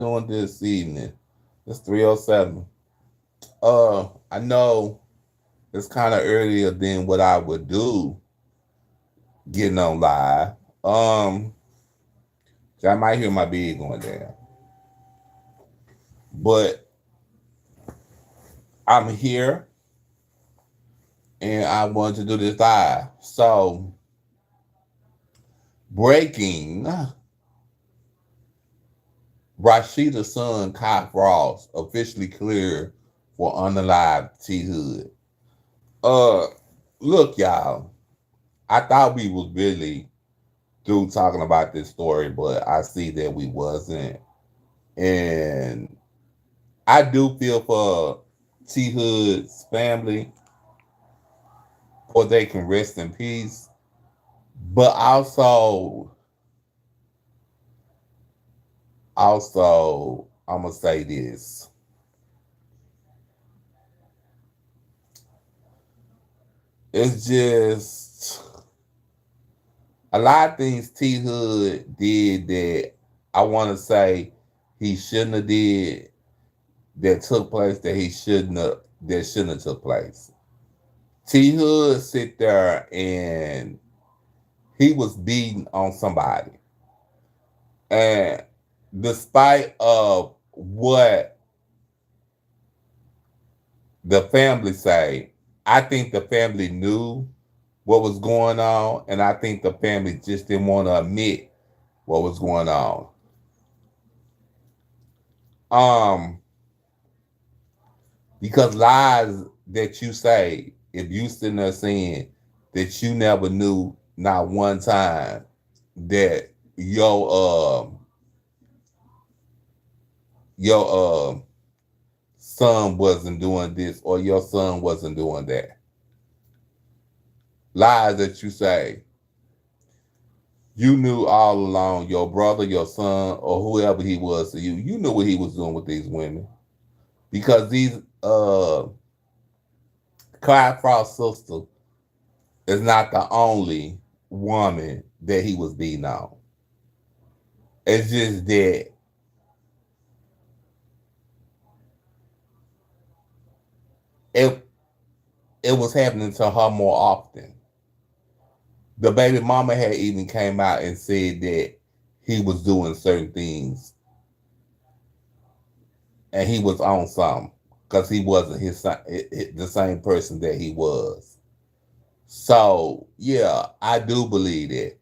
doing this evening? It's 3:07. I know it's kind of earlier than what I would do getting on live. Um, so I might hear my bed going down, but I'm here and I want to do this live. So, breaking: Rasheeda's son, Kai Frost, officially cleared for unalive T Hood. Uh, Look, y'all. I thought we was really through talking about this story, but I see that we wasn't. And I do feel for T Hood's family, or they can rest in peace. But also, I'm gonna say this. It's just a lot of things T Hood did that I want to say he shouldn't have did, that took place that he shouldn't have took place. T Hood sit there and he was beating on somebody, and despite of what the family say, I think the family knew what was going on, and I think the family just didn't want to admit what was going on. Um, because lies that you say, if you sitting there saying that you never knew not one time that your son wasn't doing this or your son wasn't doing that. Lies that you say, you knew all along, your brother, your son, or whoever he was to you, you knew what he was doing with these women. Because these Clyde Frost sister is not the only woman that he was beating on. It's just that it it was happening to her more often. The baby mama had even came out and said that he was doing certain things and he was on something because he wasn't the same person that he was. So yeah, I do believe that.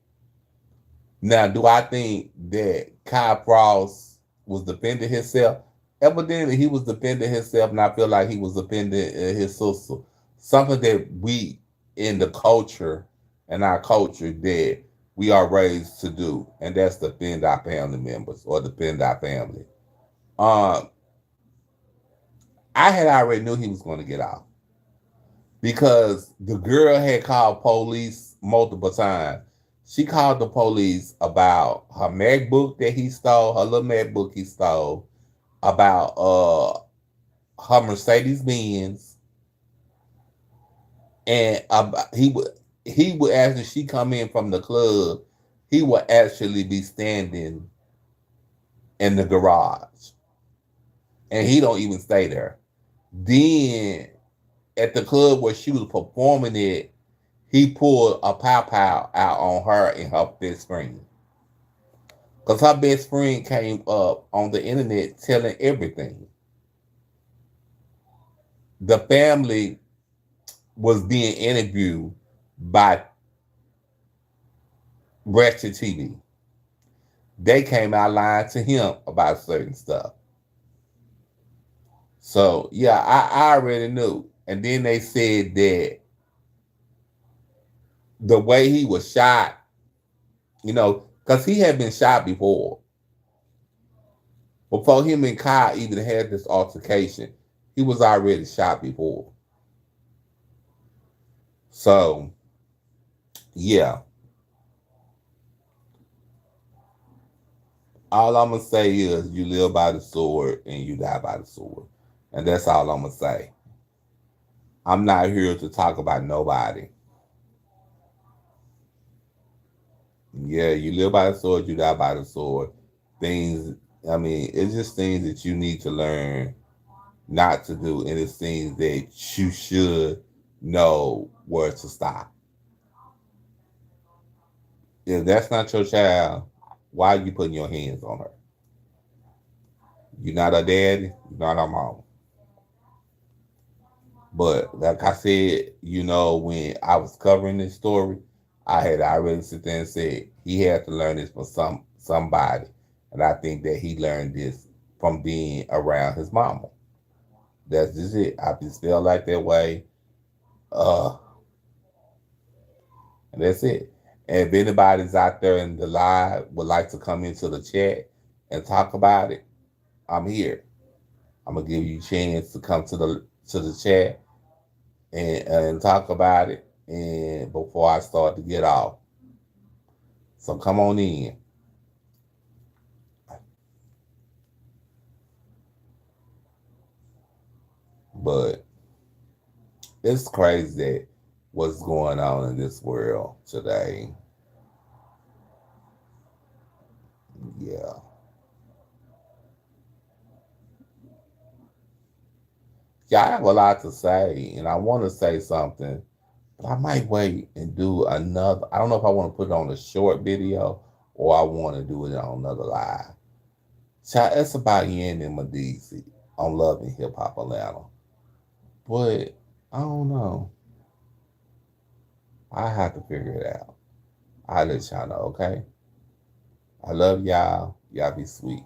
Now, do I think that Kai Frost was defending himself? Evidently, he was defending himself, and I feel like he was defending his sister. Something that we in the culture and our culture that we are raised to do, and that's defend our family members or defend our family. Um, I had already knew he was going to get out because the girl had called police multiple times. She called the police about her MacBook that he stole, her little MacBook he stole, about her Mercedes Benz, and he would after she come in from the club, he would actually be standing in the garage, and he don't even stay there. Then at the club where she was performing it, he pulled a pow pow out on her and her best friend. Because her best friend came up on the internet telling everything. The family was being interviewed by Ratchet TV. They came out lying to him about certain stuff. So yeah, I already knew. And then they said that the way he was shot, because he had been shot before him and Kai even had this altercation, he was already shot before. So yeah, all I'm gonna say is you live by the sword and you die by the sword, and that's all I'm gonna say. I'm not here to talk about nobody. Yeah, you live by the sword, you die by the sword. Things I mean, it's just things that you need to learn not to do, and it's things that you should know where to stop. If that's not your child, why are you putting your hands on her? You're not a daddy, you're not a mom. But like I said, when I was covering this story, I had already sit there and said he had to learn this from somebody, and I think that he learned this from being around his mama. That's just it. I just feel like that way, uh, and that's it. And if anybody's out there in the live would like to come into the chat and talk about it, I'm here. I'm gonna give you a chance to come to the chat and talk about it. And before I start to get off, so come on in. But it's crazy that what's going on in this world today. Yeah, yeah, I have a lot to say, and I want to say something, but I might wait and do another. I don't know if I want to put it on a short video or I want to do it on another live. Child, it's about Yen and Medici on Love and Hip Hop Atlanta. But I don't know. I have to figure it out. I'll let y'all know, okay? I love y'all. Y'all be sweet.